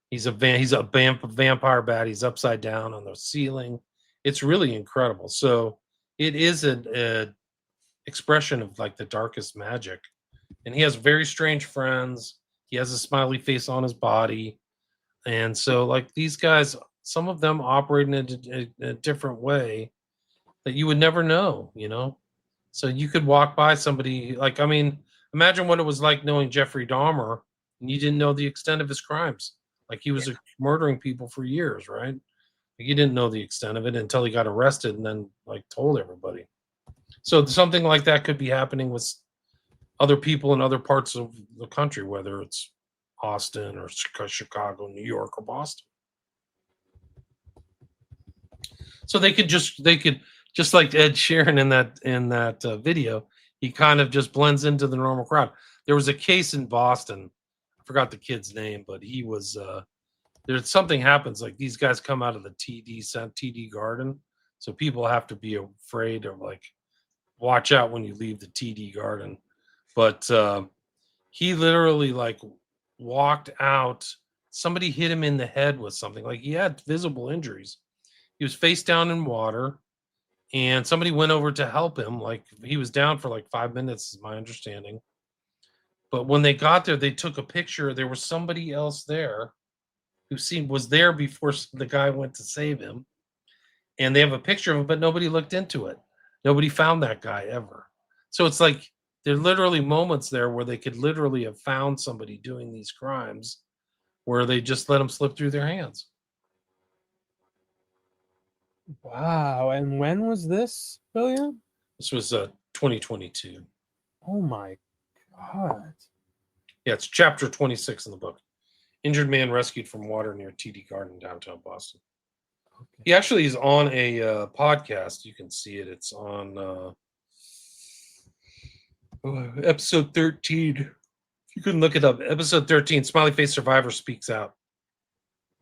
He's a vampire bat. He's upside down on the ceiling. It's really incredible. So it is a expression of like the darkest magic, and he has very strange friends. He has a smiley face on his body, and so like these guys, some of them operate in a different way that you would never know, you know. So you could walk by somebody, like, I mean, imagine what it was like knowing Jeffrey Dahmer and you didn't know the extent of his crimes. Like he was murdering people for years, right? Like, you didn't know the extent of it until he got arrested and then like told everybody. So something like that could be happening with other people in other parts of the country, whether it's Austin or Chicago, New York, or Boston. So they could just like Ed Sheeran in that video, he kind of just blends into the normal crowd. There was a case in Boston, I forgot the kid's name, but he was there's something happens, like these guys come out of the TD garden, so people have to be afraid of, like, watch out when you leave the TD garden. But he literally like walked out, somebody hit him in the head with something, like he had visible injuries. He was face down in water, and somebody went over to help him. Like he was down for like 5 minutes, is my understanding. But when they got there, they took a picture. There was somebody else there who was there before the guy went to save him. And they have a picture of him, but nobody looked into it. Nobody found that guy ever. So it's like there are literally moments there where they could literally have found somebody doing these crimes where they just let them slip through their hands. Wow. And when was this, William? This was 2022. Oh my God. Yeah, it's chapter 26 in the book. Injured man rescued from water near TD Garden, downtown Boston. Okay. He actually is on a podcast. You can see it. It's on episode 13. If you couldn't look it up, episode 13, Smiley Face Survivor Speaks Out.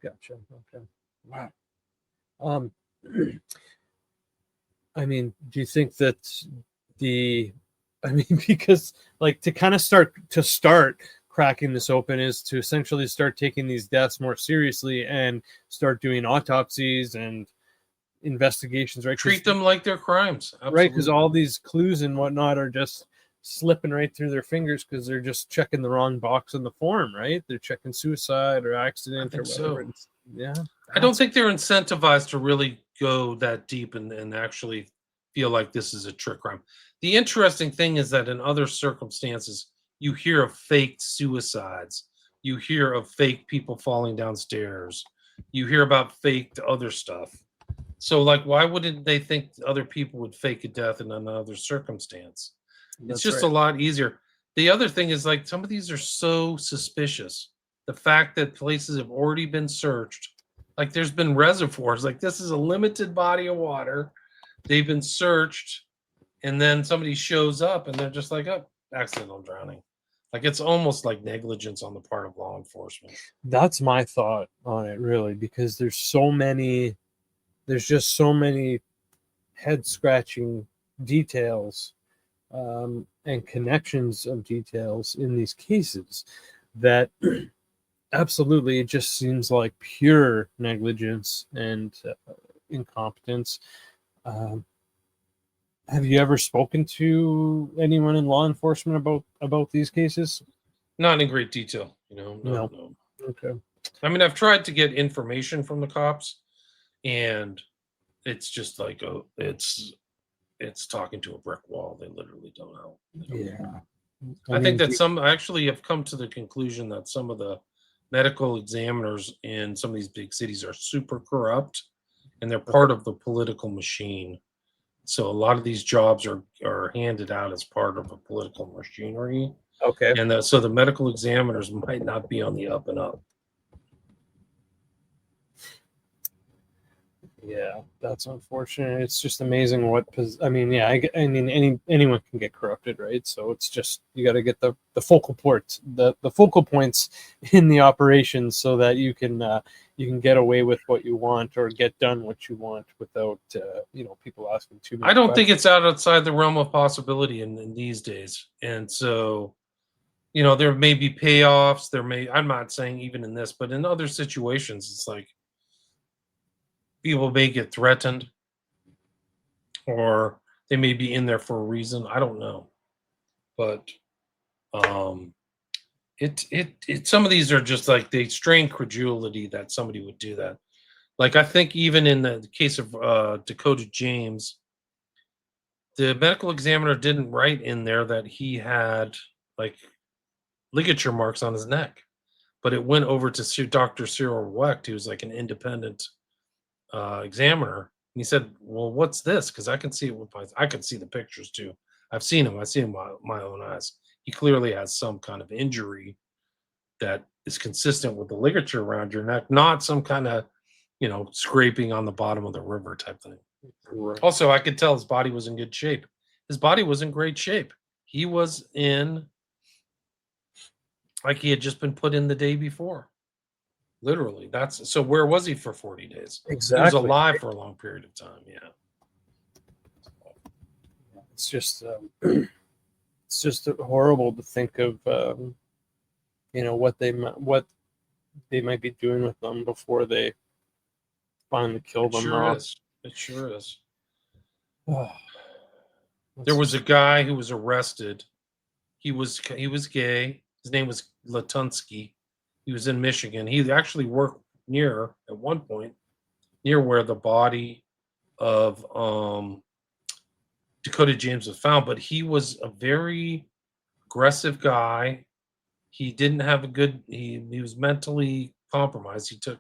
Gotcha. Okay. Wow. I mean, do you think that because like to kind of start cracking this open is to essentially start taking these deaths more seriously and start doing autopsies and investigations, right? Treat them like they're crimes. Absolutely. Right, because all these clues and whatnot are just slipping right through their fingers because they're just checking the wrong box in the form, right? They're checking suicide or accident or whatever. So. Yeah. I don't think they're incentivized to really go that deep and actually feel like this is a trick crime. The interesting thing is that in other circumstances, you hear of fake suicides. You hear of fake people falling downstairs. You hear about faked other stuff. So, like, why wouldn't they think other people would fake a death in another circumstance? It's just a lot easier. The other thing is, like, some of these are so suspicious. The fact that places have already been searched, like there's been reservoirs, like this is a limited body of water. They've been searched, and then somebody shows up and they're just like, oh, accidental drowning. Like it's almost like negligence on the part of law enforcement. That's my thought on it, really, because there's just so many head scratching details and connections of details in these cases that absolutely it just seems like pure negligence and incompetence. Have you ever spoken to anyone in law enforcement about these cases? Not in great detail, No. Okay. I mean, I've tried to get information from the cops, and it's just like it's talking to a brick wall. They literally don't know. Yeah. I think that I actually have come to the conclusion that some of the medical examiners in some of these big cities are super corrupt, and they're part of the political machine. So a lot of these jobs are handed out as part of a political machinery. Okay. And so the medical examiners might not be on the up and up. Yeah, that's unfortunate. It's just amazing I mean, yeah, I mean, anyone can get corrupted, right? So it's just you got to get the focal points in the operations so that you can get away with what you want or get done what you want without people asking too many I don't think questions. it's outside the realm of possibility in these days. And so, there may be payoffs. I'm not saying even in this, but in other situations, it's like people may get threatened or they may be in there for a reason. I don't know. But um, some of these are just like they strain credulity that somebody would do that. Like I think even in the case of Dakota James, the medical examiner didn't write in there that he had like ligature marks on his neck, but it went over to Dr. Cyril Wecht, who's like an independent examiner. And he said, "Well, what's this? Because I can see it with I can see the pictures too. I've seen him. I've seen him with my own eyes. He clearly has some kind of injury that is consistent with the ligature around your neck, not some kind of, scraping on the bottom of the river type thing." Right. Also, I could tell his body was in good shape. His body was in great shape. He was in like he had just been put in the day before. Literally. That's so where was he for 40 days? He was Exactly. alive for a long period of time. Yeah. It's just it's just horrible to think of what they might be doing with them before they finally kill It them sure off. is. It sure is. Oh, There that's was a just guy who was arrested. He was gay. His name was Latunsky. He was in Michigan. He actually worked near at one point near where the body of Dakota James was found, but he was a very aggressive guy. He didn't have a good he was mentally compromised. He took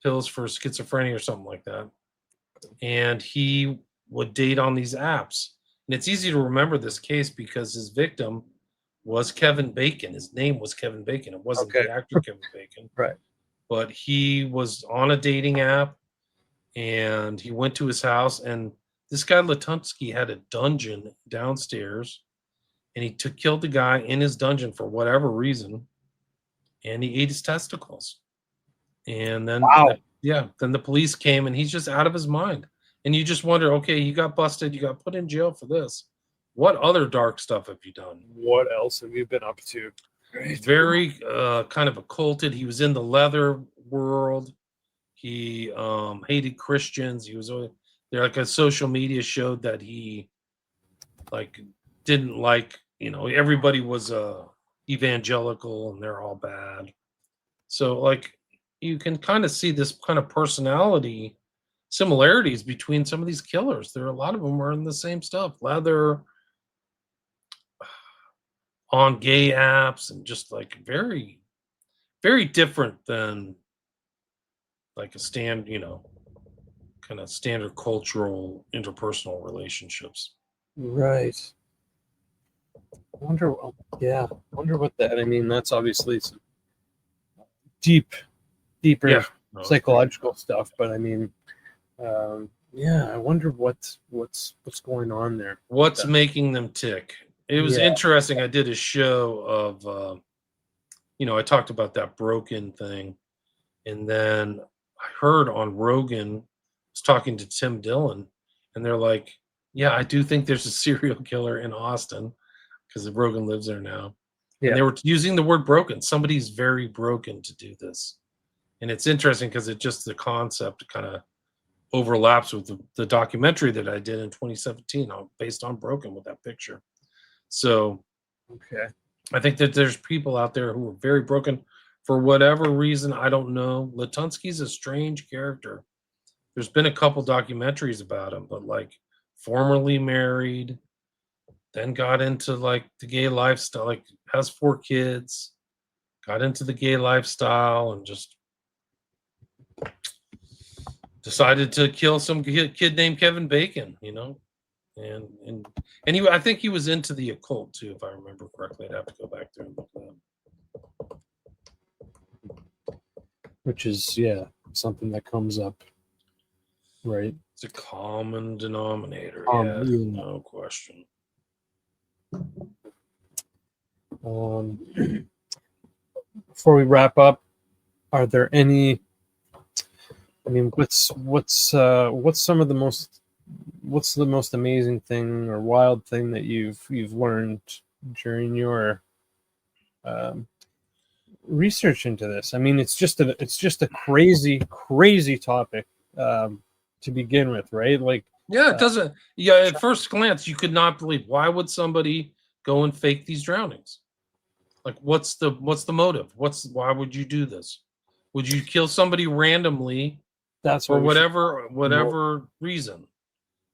pills for schizophrenia or something like that. And he would date on these apps. And it's easy to remember this case because his victim was Kevin Bacon. His name was Kevin Bacon. It wasn't okay. the actor Kevin Bacon, Right. but he was on a dating app and he went to his house. And this guy Latunsky had a dungeon downstairs and he killed the guy in his dungeon for whatever reason. And he ate his testicles. And Wow. then the police came and he's just out of his mind. And you just wonder, okay, you got busted, you got put in jail for this. What other dark stuff have you done? What else have you been up to? He's Right. very kind of occulted. He was in the leather world. He hated Christians. He was there. Like a social media showed that he like didn't like everybody was evangelical and they're all bad. So like you can kind of see this kind of personality similarities between some of these killers. There are a lot of them are in the same stuff, leather, on gay apps, and just like very, very different than like a kind of standard cultural interpersonal relationships. Right. Wonder. Yeah. Wonder what that. I mean, that's obviously some deep, deeper Yeah, no, it's pretty psychological stuff. But I mean, yeah. I wonder what's going on there with what's that. making them tick. It was Yeah. interesting. I did a show of I talked about that broken thing. And then I heard on Rogan was talking to Tim Dillon, and they're like, "Yeah, I do think there's a serial killer in Austin because Rogan lives there now." And Yeah. they were using the word broken. Somebody's very broken to do this, and it's interesting because it just the concept kind of overlaps with the documentary that I did in 2017 based on Broken with that picture. So Okay. I think that there's people out there who are very broken for whatever reason. I don't know. Latunsky's a strange character. There's been a couple documentaries about him, but like formerly married, then got into like the gay lifestyle, like has 4 kids, got into the gay lifestyle, and just decided to kill some kid named Kevin Bacon, and I think he was into the occult too, if I remember correctly. I'd have to go back there and look at that. Which is, yeah, something that comes up Right. It's a common denominator. Yeah. No question. Before we wrap up, are there any? I mean, what's some of the most what's the most amazing thing or wild thing that you've learned during your um, research into this? I mean, it's just a crazy topic to begin with, right? Like, Yeah, it doesn't. Yeah, at first glance, you could not believe why would somebody go and fake these drownings? Like, what's the motive? Why would you do this? Would you kill somebody randomly that's for what we should whatever reason?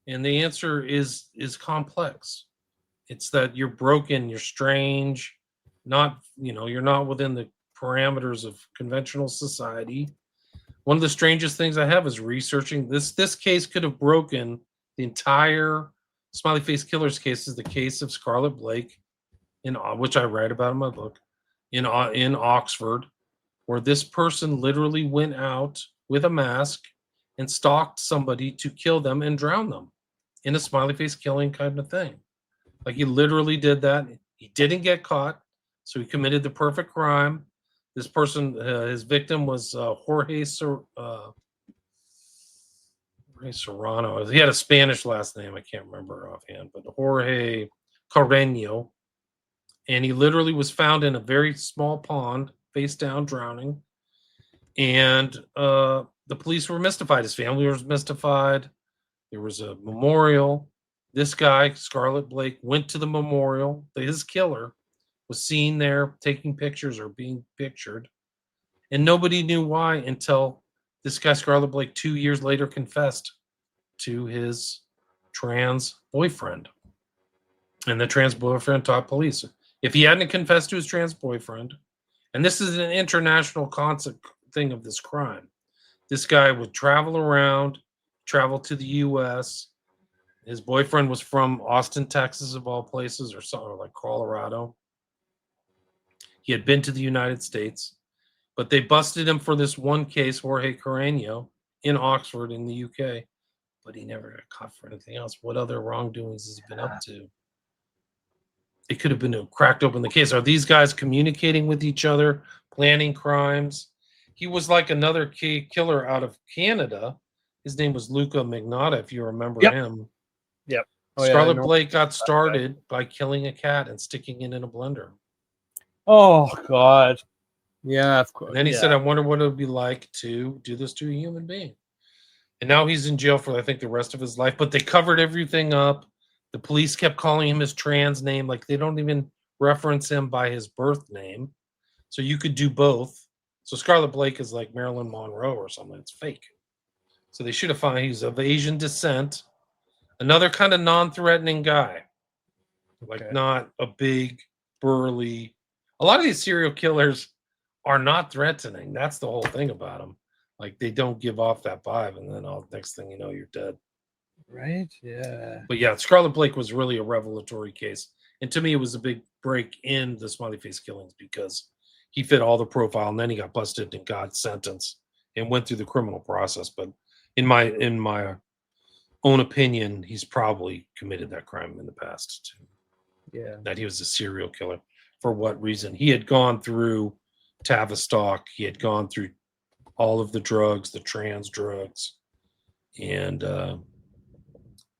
And the answer is complex. It's that you're broken, you're strange, not you're not within the parameters of conventional society. One of the strangest things I have is researching this case could have broken the entire Smiley Face Killers case. Is the case of Scarlett Blake, in which I write about in my book, in Oxford, where this person literally went out with a mask and stalked somebody to kill them and drown them in a smiley face killing kind of thing. Like, he literally did that. He didn't get caught, so he committed the perfect crime. This person, his victim was Jorge Serrano. He had a Spanish last name. I can't remember offhand, but Jorge Carreño. And he literally was found in a very small pond, face down, drowning. And the police were mystified. His family was mystified. There was a memorial. This guy, Scarlett Blake, went to the memorial. His killer was seen there taking pictures or being pictured. And nobody knew why until this guy, Scarlett Blake, 2 years later confessed to his trans boyfriend. And the trans boyfriend taught police. If he hadn't confessed to his trans boyfriend, and this is an international concept thing of this crime, this guy would travel around, travel to the U.S. His boyfriend was from Austin, Texas, of all places, or something like Colorado. He had been to the United States, but they busted him for this one case, Jorge Carreño, in Oxford in the UK. But he never got caught for anything else. What other wrongdoings has he been up to? It could have been cracked open the case. Are these guys communicating with each other, planning crimes? He was like another killer out of Canada. His name was Luca Magnotta, if you remember him. Yep. Scarlett Blake got started by killing a cat and sticking it in a blender. Oh, God. Yeah, of course. And then he said, I wonder what it would be like to do this to a human being. And now he's in jail for, I think, the rest of his life. But they covered everything up. The police kept calling him his trans name. Like, they don't even reference him by his birth name. So you could do both. So Scarlett Blake is like Marilyn Monroe or something. It's fake. So they should have found he's of Asian descent. Another kind of non-threatening guy. Like, not a big, burly. A lot of these serial killers are not threatening. That's the whole thing about them. Like, they don't give off that vibe, and then next thing you know, you're dead. Right? Yeah. But yeah, Scarlett Blake was really a revelatory case. And to me, it was a big break in the Smiley Face killings because he fit all the profile, and then he got busted and got sentenced and went through the criminal process. But in my own opinion, he's probably committed that crime in the past too. Yeah. That he was a serial killer. For what reason? He had gone through Tavistock. He had gone through all of the drugs, the trans drugs, and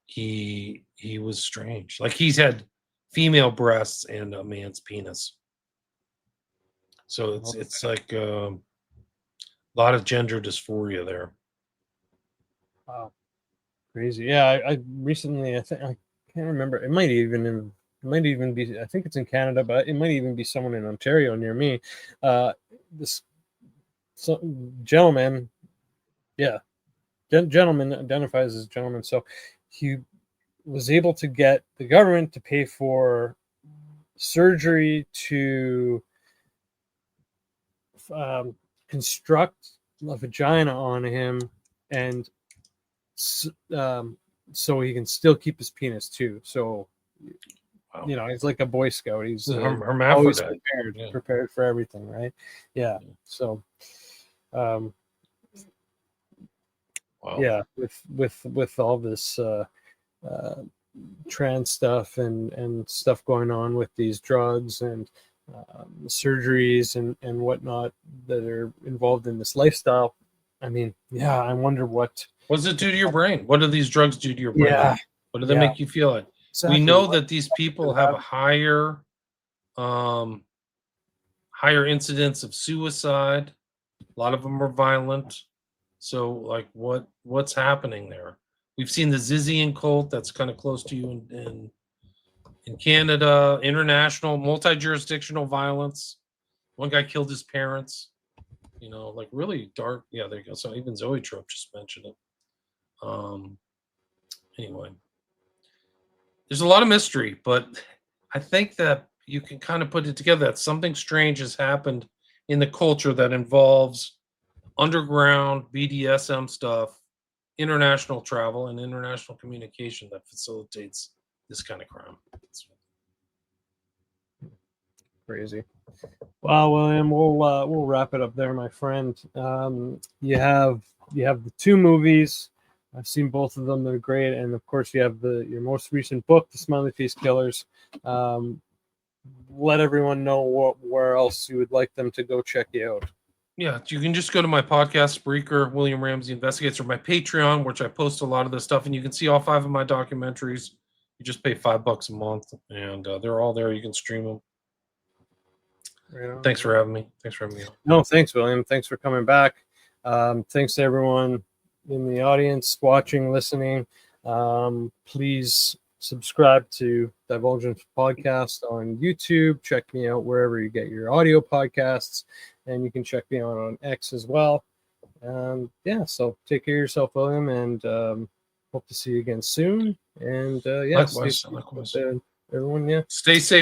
he was strange. Like, he's had female breasts and a man's penis. So it's like a lot of gender dysphoria there. Wow. Crazy. Yeah, I recently, I can't remember. It might even be, I think it's in Canada, but it might even be someone in Ontario near me. This gentleman, gentleman identifies as gentleman. So he was able to get the government to pay for surgery to construct a vagina on him, and so he can still keep his penis too. So, he's like a Boy Scout. He's always prepared for everything, right? Yeah. So, Wow. Yeah, with all this trans stuff and stuff going on with these drugs and surgeries and whatnot that are involved in this lifestyle. I mean, yeah, I wonder what. What does it do to your brain? What do these drugs do to your brain? Yeah, What do they yeah, make you feel like? exactly. We know What that these people could have a happen? higher incidence of suicide. A lot of them are violent. So, like, what's happening there? We've seen the Zizian cult that's kind of close to you in Canada, international, multi-jurisdictional violence. One guy killed his parents. Like really dark. Yeah, there you go. So even Zoe Trope just mentioned it. Anyway, there's a lot of mystery, but I think that you can kind of put it together that something strange has happened in the culture that involves underground BDSM stuff, international travel, and international communication that facilitates this kind of crime. Crazy. Well, William, we'll wrap it up there, my friend. You have the two movies. I've seen both of them; they're great, and of course, you have your most recent book, The Smiley Face Killers. Let everyone know where else you would like them to go check you out. Yeah, you can just go to my podcast, Spreaker, William Ramsey Investigates, or my Patreon, which I post a lot of this stuff, and you can see all 5 of my documentaries. You just pay $5 a month, and they're all there. You can stream them. Thanks for having me. Thanks for having me on. No, thanks, William. Thanks for coming back. Thanks to everyone in the audience watching, listening. Please subscribe to Divulgence Podcast on YouTube. Check me out wherever you get your audio podcasts, and you can check me out on X as well. Yeah, so take care of yourself, William, and hope to see you again soon. And yeah, Likewise. everyone, yeah, Stay safe.